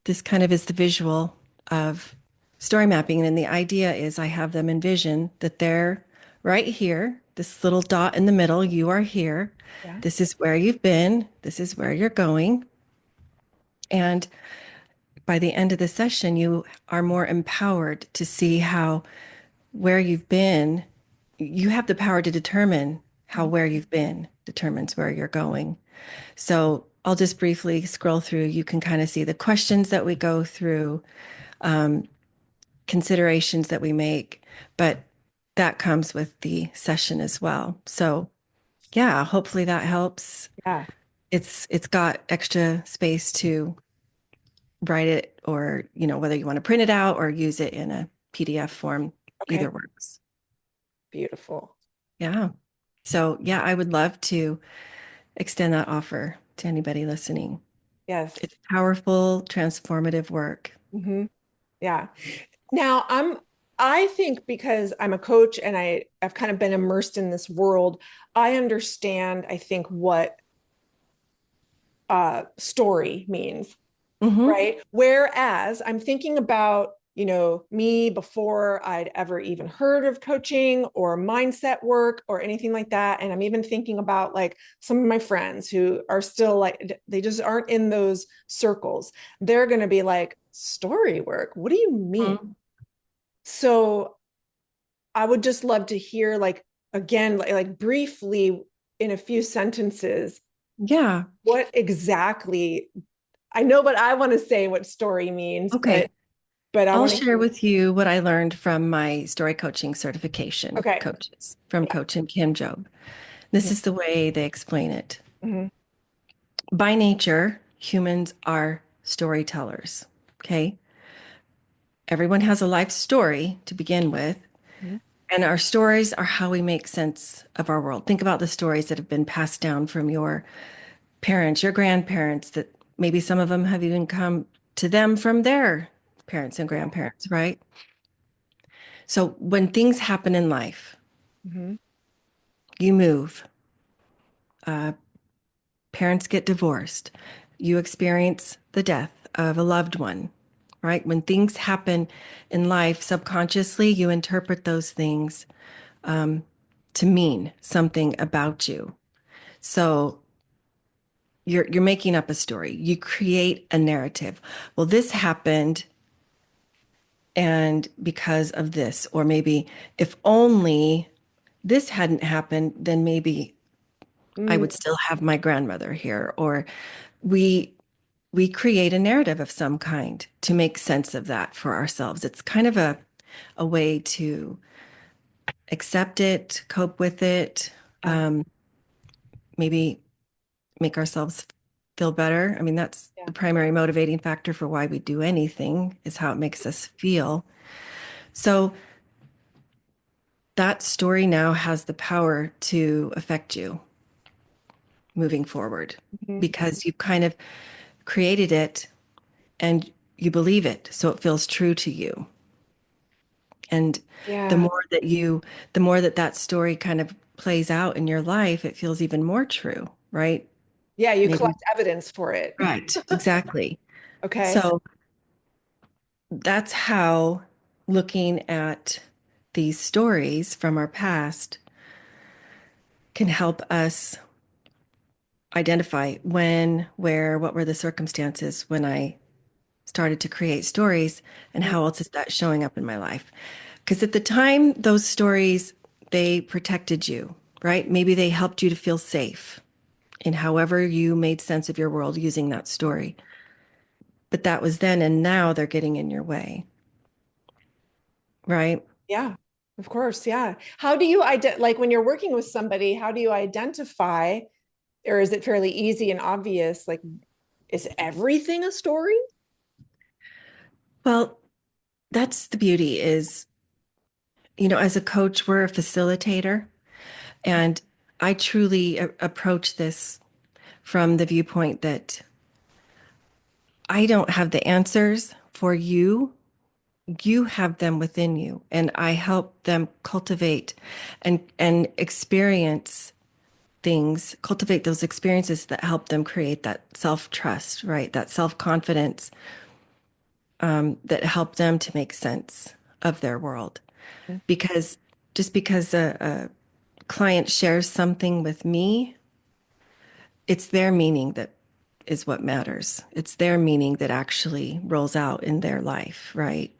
[SPEAKER 2] this kind of is the visual of story mapping. And the idea is I have them envision that they're right here, this little dot in the middle. You are here.
[SPEAKER 1] Yeah.
[SPEAKER 2] This is where you've been. This is where you're going. And by the end of the session, you are more empowered to see how where you've been, you have the power to determine how
[SPEAKER 1] Mhm.
[SPEAKER 2] where you've been determines where you're going. So I'll just briefly scroll through. You can kind of see the questions that we go through, considerations that we make, but that comes with the session as well. So yeah, hopefully that helps.
[SPEAKER 1] Yeah.
[SPEAKER 2] It's got extra space to write it or, whether you want to print it out or use it in a PDF form,
[SPEAKER 1] Okay.
[SPEAKER 2] either works.
[SPEAKER 1] Beautiful.
[SPEAKER 2] Yeah. So yeah, I would love to extend that offer to anybody listening.
[SPEAKER 1] Yes.
[SPEAKER 2] It's powerful, transformative work.
[SPEAKER 1] Hmm. Yeah. Now I think because I'm a coach and I've kind of been immersed in this world, I understand, I think, what story means,
[SPEAKER 2] Hmm.
[SPEAKER 1] right? Whereas I'm thinking about, me before I'd ever even heard of coaching or mindset work or anything like that. And I'm even thinking about like some of my friends who are still like, they just aren't in those circles. They're going to be like, story work? What do you mean? So I would just love to hear, like, again, like briefly in a few sentences,
[SPEAKER 2] Yeah.
[SPEAKER 1] what exactly, I know what I want to say what story means, but
[SPEAKER 2] Okay.
[SPEAKER 1] I
[SPEAKER 2] I'll
[SPEAKER 1] want to
[SPEAKER 2] share
[SPEAKER 1] hear.
[SPEAKER 2] with you what I learned from my story coaching certification
[SPEAKER 1] Okay.
[SPEAKER 2] coaches from
[SPEAKER 1] Yeah.
[SPEAKER 2] Coach and Kim Job. This
[SPEAKER 1] Mhm.
[SPEAKER 2] is the way they explain it.
[SPEAKER 1] Mhm.
[SPEAKER 2] By nature, humans are storytellers. Okay. Everyone has a life story to begin with.
[SPEAKER 1] Mhm.
[SPEAKER 2] And our stories are how we make sense of our world. Think about the stories that have been passed down from your parents, your grandparents, that maybe some of them have even come to them from their parents and
[SPEAKER 1] Yeah.
[SPEAKER 2] grandparents, right? So when things happen in life,
[SPEAKER 1] Mhm.
[SPEAKER 2] you move, uh, parents get divorced, you experience the death of a loved one, right? When things happen in life, subconsciously, you interpret those things to mean something about you. So you're making up a story. You create a narrative. Well, this happened and because of this, or maybe if only this hadn't happened, then maybe I
[SPEAKER 1] Mm.
[SPEAKER 2] would still have my grandmother here. Or we we create a narrative of some kind to make sense of that for ourselves. It's kind of a way to accept it, cope with it,
[SPEAKER 1] Yeah.
[SPEAKER 2] maybe make ourselves feel better. I mean, that's
[SPEAKER 1] Yeah.
[SPEAKER 2] the primary motivating factor for why we do anything is how it makes us feel. So that story now has the power to affect you moving forward
[SPEAKER 1] Mhm.
[SPEAKER 2] because you kind of created it and you believe it. So it feels true to you. And the
[SPEAKER 1] Yeah.
[SPEAKER 2] more that you, the more that that story kind of plays out in your life, it feels even more true, right?
[SPEAKER 1] Yeah, you
[SPEAKER 2] Maybe.
[SPEAKER 1] collect evidence for it.
[SPEAKER 2] Right. Exactly.
[SPEAKER 1] Okay.
[SPEAKER 2] So that's how looking at these stories from our past can help us identify when, where, what were the circumstances when I started to create stories, and
[SPEAKER 1] Mm,
[SPEAKER 2] how else is that showing up in my life? Because at the time, those stories, they protected you, right? Maybe they helped you to feel safe in however you made sense of your world using that story. But that was then, and now they're getting in your way, right?
[SPEAKER 1] yeah, of course. Yeah. How do you like when you're working with somebody, how do you identify, or is it fairly easy and obvious? Like, is everything a story?
[SPEAKER 2] Well, that's the beauty is, as a coach, we're a facilitator. And I truly approach this from the viewpoint that I don't have the answers for you. You have them within you, and I help them cultivate and experience things, cultivate those experiences that help them create that self-trust, right? That self-confidence, that help them to make sense of their world. Because just because a client shares something with me, it's their meaning that is what matters. It's their meaning that actually rolls out in their life, right?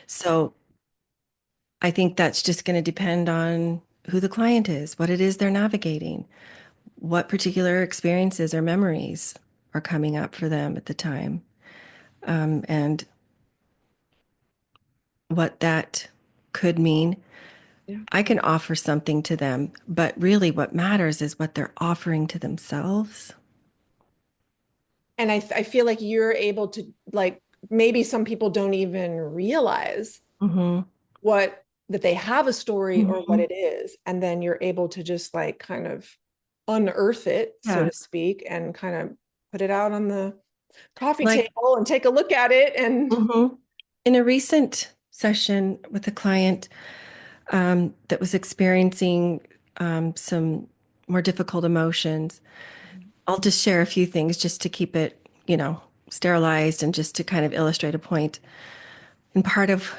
[SPEAKER 2] So I think that's just going to depend on who the client is, what it is they're navigating, what particular experiences or memories are coming up for them at the time, and what that could mean.
[SPEAKER 1] Yeah.
[SPEAKER 2] I can offer something to them, but really what matters is what they're offering to themselves.
[SPEAKER 1] And I feel like you're able to, like, maybe some people don't even realize
[SPEAKER 2] Hmm.
[SPEAKER 1] what that they have a story or what
[SPEAKER 2] Hmm.
[SPEAKER 1] it is. And then you're able to just like kind of unearth it, so
[SPEAKER 2] Yeah.
[SPEAKER 1] to speak, and kind of put it out on the coffee
[SPEAKER 2] Like,
[SPEAKER 1] table and take a look at it. And
[SPEAKER 2] mhm. In a recent session with a client that was experiencing some more difficult emotions, I'll just share a few things just to keep it, sterilized and just to kind of illustrate a point. And part of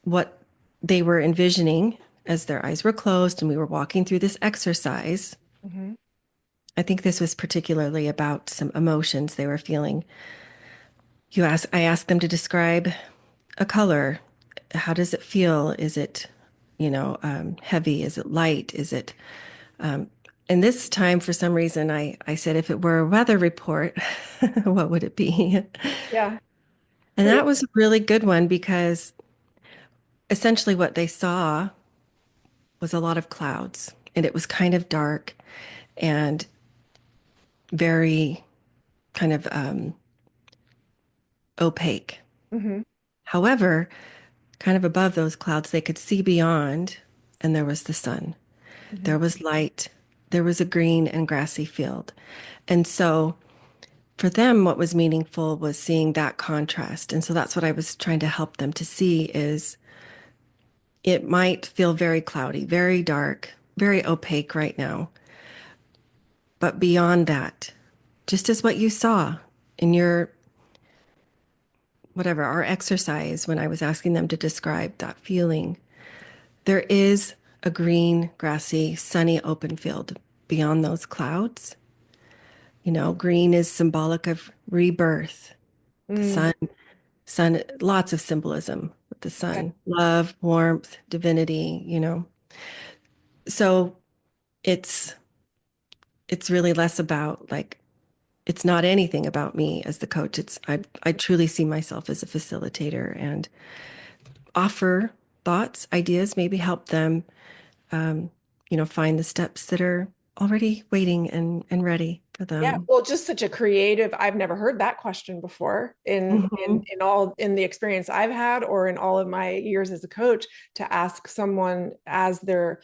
[SPEAKER 2] what they were envisioning as their eyes were closed and we were walking through this exercise,
[SPEAKER 1] Mhm.
[SPEAKER 2] I think this was particularly about some emotions they were feeling. I asked them to describe a color. How does it feel? Is it, heavy? Is it light? Is it, and this time, for some reason, I said, if it were a weather report, what would it be?
[SPEAKER 1] Yeah.
[SPEAKER 2] And
[SPEAKER 1] Great.
[SPEAKER 2] that was a really good one because essentially what they saw was a lot of clouds and it was kind of dark and very kind of opaque.
[SPEAKER 1] Hmm.
[SPEAKER 2] However, kind of above those clouds, they could see beyond, and there was the sun.
[SPEAKER 1] Hmm.
[SPEAKER 2] There was light. There was a green and grassy field. And so for them, what was meaningful was seeing that contrast. And so that's what I was trying to help them to see is it might feel very cloudy, very dark, very opaque right now. But beyond that, just as what you saw in your whatever, our exercise when I was asking them to describe that feeling, there is a green, grassy, sunny open field beyond those clouds. Green is symbolic of rebirth. The
[SPEAKER 1] Mm.
[SPEAKER 2] sun, lots of symbolism with the
[SPEAKER 1] Okay.
[SPEAKER 2] sun, love, warmth, divinity, So it's it's really less about like it's not anything about me as the coach. I truly see myself as a facilitator and offer thoughts, ideas, maybe help them find the steps that are already waiting and ready for
[SPEAKER 1] Yeah,
[SPEAKER 2] them.
[SPEAKER 1] well, just such a creative. I've never heard that question before
[SPEAKER 2] Hmm.
[SPEAKER 1] in all in the experience I've had or in all of my years as a coach, to ask someone as they're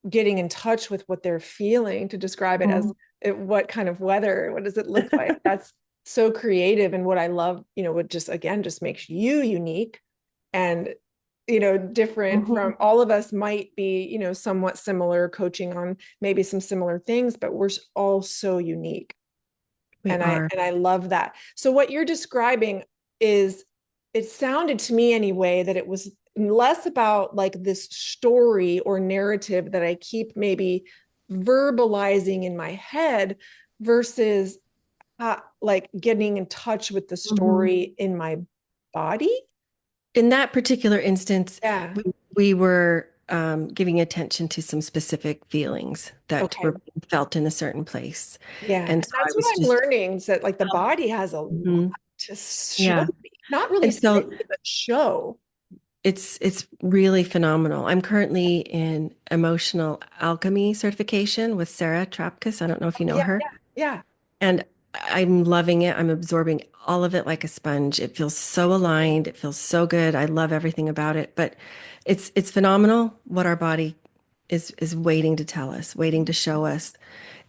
[SPEAKER 1] getting in touch with what they're feeling to describe it as what kind of weather, what does it look like? That's so creative. And what I love, what just again just makes you unique and different from
[SPEAKER 2] Mhm.
[SPEAKER 1] all of us might be, somewhat similar, coaching on maybe some similar things, but we're all so unique.
[SPEAKER 2] We
[SPEAKER 1] And I
[SPEAKER 2] are.
[SPEAKER 1] and I love that. So what you're describing is, it sounded to me anyway that it was less about like this story or narrative that I keep maybe verbalizing in my head versus like getting in touch with the
[SPEAKER 2] Mhm.
[SPEAKER 1] story in my body.
[SPEAKER 2] In that particular instance,
[SPEAKER 1] Yeah.
[SPEAKER 2] we were giving attention to some specific feelings that
[SPEAKER 1] Okay.
[SPEAKER 2] were being felt in a certain place.
[SPEAKER 1] Yeah.
[SPEAKER 2] And
[SPEAKER 1] And
[SPEAKER 2] so I
[SPEAKER 1] that's what
[SPEAKER 2] was
[SPEAKER 1] I'm
[SPEAKER 2] just,
[SPEAKER 1] learning is that like the body has a lot
[SPEAKER 2] Mhm.
[SPEAKER 1] to show
[SPEAKER 2] Yeah.
[SPEAKER 1] me. Not really
[SPEAKER 2] And
[SPEAKER 1] say,
[SPEAKER 2] so
[SPEAKER 1] but show.
[SPEAKER 2] it's really phenomenal. I'm currently in emotional alchemy certification with Sarah Trapkus. I don't know if you know
[SPEAKER 1] Yeah,
[SPEAKER 2] her.
[SPEAKER 1] yeah, yeah.
[SPEAKER 2] And I'm loving it. I'm absorbing all of it like a sponge. It feels so aligned. It feels so good. I love everything about it. But it's phenomenal what our body is waiting to tell us, waiting to show us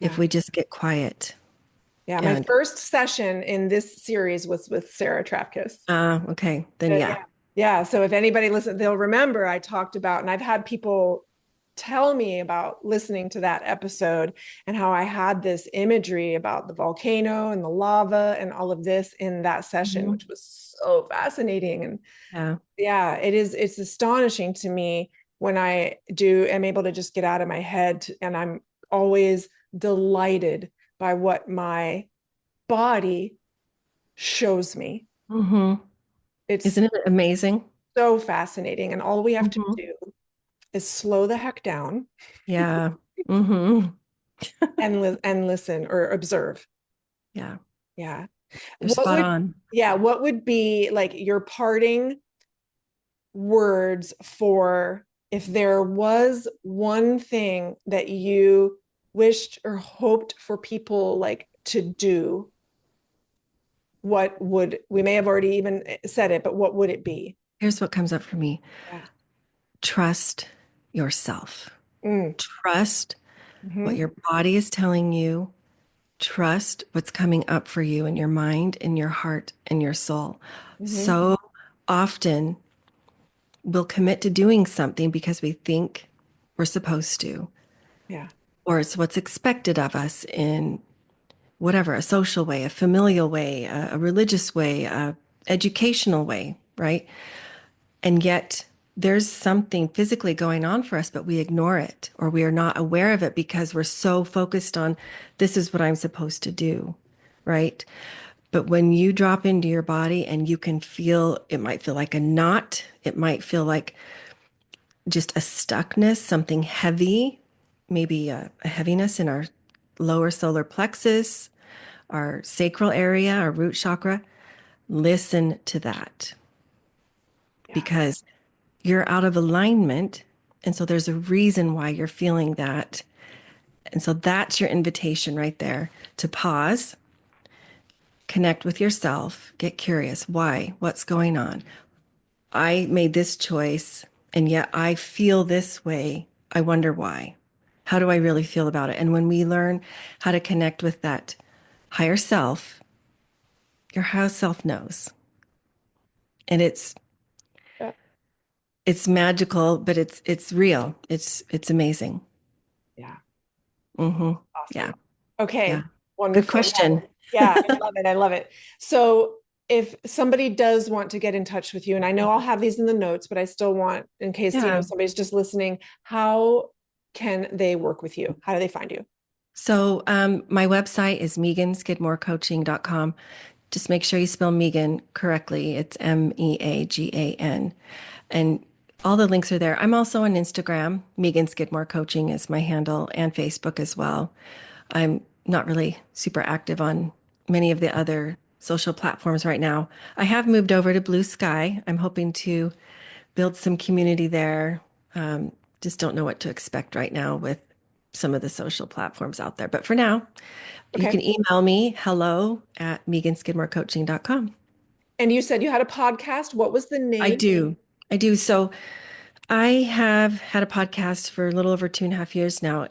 [SPEAKER 2] if
[SPEAKER 1] Yeah.
[SPEAKER 2] we just get quiet.
[SPEAKER 1] Yeah. My
[SPEAKER 2] And
[SPEAKER 1] first session in this series was with Sarah Trapkus.
[SPEAKER 2] okay, then yeah.
[SPEAKER 1] Yeah. Yeah. So if anybody listens, they'll remember I talked about, and I've had people tell me about listening to that episode and how I had this imagery about the volcano and the lava and all of this in that session,
[SPEAKER 2] Mhm.
[SPEAKER 1] which was so fascinating. And
[SPEAKER 2] Yeah.
[SPEAKER 1] yeah, it's astonishing to me when I am able to just get out of my head, and I'm always delighted by what my body shows me.
[SPEAKER 2] Hmm.
[SPEAKER 1] It's
[SPEAKER 2] Isn't it amazing?
[SPEAKER 1] so fascinating. And all we have to
[SPEAKER 2] Hmm.
[SPEAKER 1] do is slow the heck down
[SPEAKER 2] Yeah. Hmm.
[SPEAKER 1] and listen or observe.
[SPEAKER 2] Yeah.
[SPEAKER 1] Yeah.
[SPEAKER 2] You're
[SPEAKER 1] What
[SPEAKER 2] spot
[SPEAKER 1] would,
[SPEAKER 2] on.
[SPEAKER 1] yeah, what would be like your parting words for if there was one thing that you wished or hoped for people like to do? What would, we may have already even said it, but what would it be?
[SPEAKER 2] Here's what comes up for me.
[SPEAKER 1] Yeah.
[SPEAKER 2] Trust yourself.
[SPEAKER 1] Mm.
[SPEAKER 2] Trust what
[SPEAKER 1] Hmm.
[SPEAKER 2] your body is telling you. Trust what's coming up for you in your mind, in your heart, and your soul.
[SPEAKER 1] Hmm.
[SPEAKER 2] So often we'll commit to doing something because we think we're supposed to,
[SPEAKER 1] Yeah.
[SPEAKER 2] or it's what's expected of us in whatever, a social way, a familial way, a religious way, a educational way, right? And yet there's something physically going on for us, but we ignore it or we are not aware of it because we're so focused on this is what I'm supposed to do, right? But when you drop into your body and you can feel, it might feel like a knot, it might feel like just a stuckness, something heavy, maybe a heaviness in our lower solar plexus, our sacral area, our root chakra. Listen to that
[SPEAKER 1] Yeah.
[SPEAKER 2] because you're out of alignment. And so there's a reason why you're feeling that. And so that's your invitation right there to pause, connect with yourself, get curious. Why? What's going on? I made this choice and yet I feel this way. I wonder why. How do I really feel about it? And when we learn how to connect with that higher self, your higher self knows. And
[SPEAKER 1] Yeah.
[SPEAKER 2] it's magical, but it's real. It's amazing.
[SPEAKER 1] Yeah.
[SPEAKER 2] Hmm.
[SPEAKER 1] Awesome.
[SPEAKER 2] Yeah. Yeah.
[SPEAKER 1] Okay.
[SPEAKER 2] Good
[SPEAKER 1] Wonderful. Yeah.
[SPEAKER 2] question.
[SPEAKER 1] Yeah. I love it. I love it. So if somebody does want to get in touch with you, and I know I'll have these in the notes, but I still want, in case,
[SPEAKER 2] Yeah.
[SPEAKER 1] somebody's just listening, how can they work with you? How do they find you?
[SPEAKER 2] So my website is meaganskidmorecoaching.com. Just make sure you spell Meagan correctly. It's Meagan. And all the links are there. I'm also on Instagram. Meagan Skidmore Coaching is my handle, and Facebook as well. I'm not really super active on many of the other social platforms right now. I have moved over to Blue Sky. I'm hoping to build some community there. Just don't know what to expect right now with some of the social platforms out there. But for now, you
[SPEAKER 1] Okay.
[SPEAKER 2] can email me hello@meaganskidmorecoaching.com.
[SPEAKER 1] And you said you had a podcast. What was the
[SPEAKER 2] I
[SPEAKER 1] name?
[SPEAKER 2] do. I do. So I have had a podcast for a little over 2.5 years now.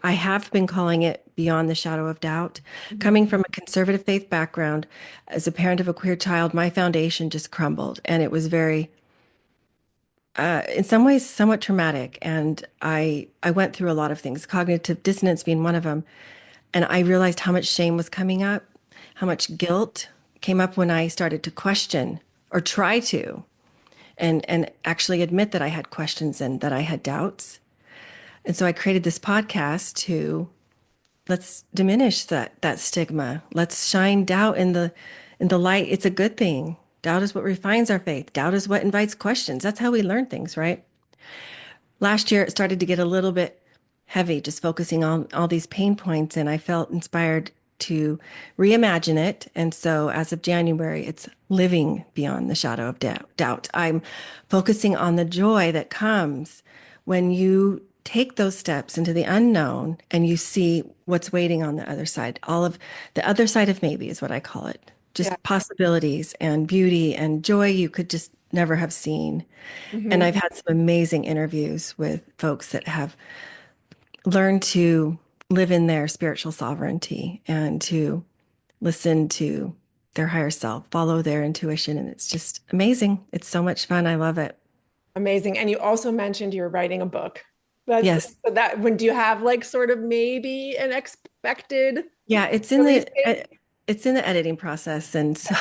[SPEAKER 2] I have been calling it Beyond the Shadow of Doubt.
[SPEAKER 1] Mhm.
[SPEAKER 2] Coming from a conservative faith background, as a parent of a queer child, my foundation just crumbled, and it was very in some ways somewhat traumatic. And I went through a lot of things, cognitive dissonance being one of them. And I realized how much shame was coming up, how much guilt came up when I started to question or try to, and actually admit that I had questions and that I had doubts. And so I created this podcast to let's diminish that stigma. Let's shine doubt in the light. It's a good thing. Doubt is what refines our faith. Doubt is what invites questions. That's how we learn things, right? Last year, it started to get a little bit heavy, just focusing on all these pain points, and I felt inspired to reimagine it. And so, as of January, it's living beyond the shadow of doubt. I'm focusing on the joy that comes when you take those steps into the unknown and you see what's waiting on the other side. All of the other side of maybe is what I call it.
[SPEAKER 1] Yeah.
[SPEAKER 2] Just possibilities and beauty and joy you could just never have seen. And
[SPEAKER 1] Hmm.
[SPEAKER 2] I've had some amazing interviews with folks that have learned to live in their spiritual sovereignty and to listen to their higher self, follow their intuition. And it's just amazing. It's so much fun. I love it.
[SPEAKER 1] Amazing. And you also mentioned you're writing a book. That's
[SPEAKER 2] Yes.
[SPEAKER 1] so that when do you have like sort of maybe an expected
[SPEAKER 2] Yeah,
[SPEAKER 1] release date?
[SPEAKER 2] it's in the editing process. And so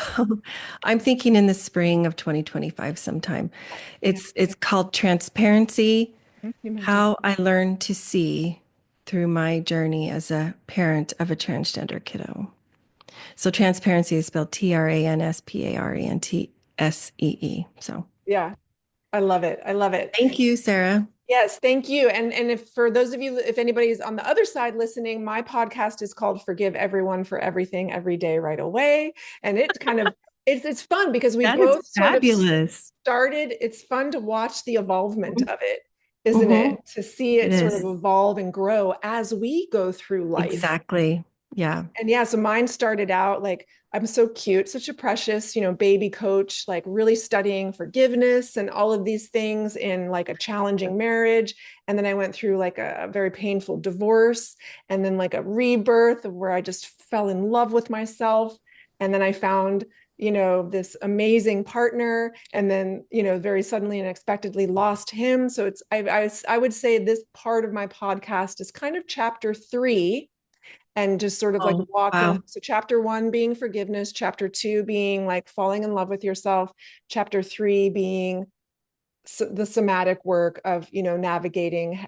[SPEAKER 2] I'm thinking in the spring of 2025 sometime.
[SPEAKER 1] Yeah.
[SPEAKER 2] It's called Transparency:
[SPEAKER 1] You mentioned.
[SPEAKER 2] How I Learned to See Through My Journey as a Parent of a Transgender Kiddo. So transparency is spelled Transparentsee. So
[SPEAKER 1] Yeah, I love it. I love it.
[SPEAKER 2] thank you, Sarah.
[SPEAKER 1] Yes, thank you. And if for those of you, if anybody's on the other side listening, my podcast is called Forgive Everyone for Everything Every Day Right Away. And it kind of it's fun because we
[SPEAKER 2] That is
[SPEAKER 1] both sort of
[SPEAKER 2] fabulous.
[SPEAKER 1] started, it's fun to watch the evolvement of it, isn't
[SPEAKER 2] Mm-hmm.
[SPEAKER 1] it? To see
[SPEAKER 2] It
[SPEAKER 1] it sort of
[SPEAKER 2] is.
[SPEAKER 1] evolve and grow as we go through life.
[SPEAKER 2] Exactly. Yeah.
[SPEAKER 1] And yeah, so mine started out like I'm so cute, such a precious, baby coach, like really studying forgiveness and all of these things in like a challenging marriage. And then I went through like a very painful divorce and then like a rebirth of where I just fell in love with myself. And then I found, this amazing partner and then, very suddenly and unexpectedly lost him. So I would say this part of my podcast is kind of chapter 3 and just sort of like
[SPEAKER 2] Oh,
[SPEAKER 1] walking.
[SPEAKER 2] wow.
[SPEAKER 1] So, chapter 1 being forgiveness, chapter 2 being like falling in love with yourself, chapter 3 being the somatic work of, navigating,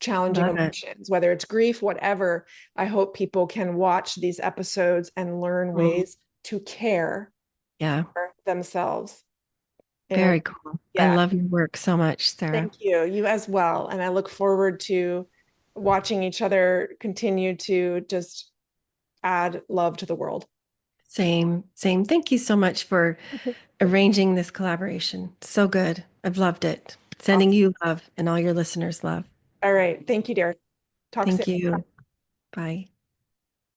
[SPEAKER 1] challenging
[SPEAKER 2] Love it.
[SPEAKER 1] emotions, whether it's grief, whatever. I hope people can watch these episodes and learn
[SPEAKER 2] Mm.
[SPEAKER 1] ways to care
[SPEAKER 2] Yeah.
[SPEAKER 1] for themselves. And
[SPEAKER 2] Very cool. I
[SPEAKER 1] yeah,
[SPEAKER 2] love your work so much, Sarah.
[SPEAKER 1] thank you. You as well. And I look forward to watching each other continue to just add love to the world.
[SPEAKER 2] Same, same. Thank you so much for arranging this collaboration. So good. I've loved it. Sending
[SPEAKER 1] Awesome.
[SPEAKER 2] you love and all your listeners love.
[SPEAKER 1] All right. Thank you, dear. Talk soon.
[SPEAKER 2] Thank you. Bye.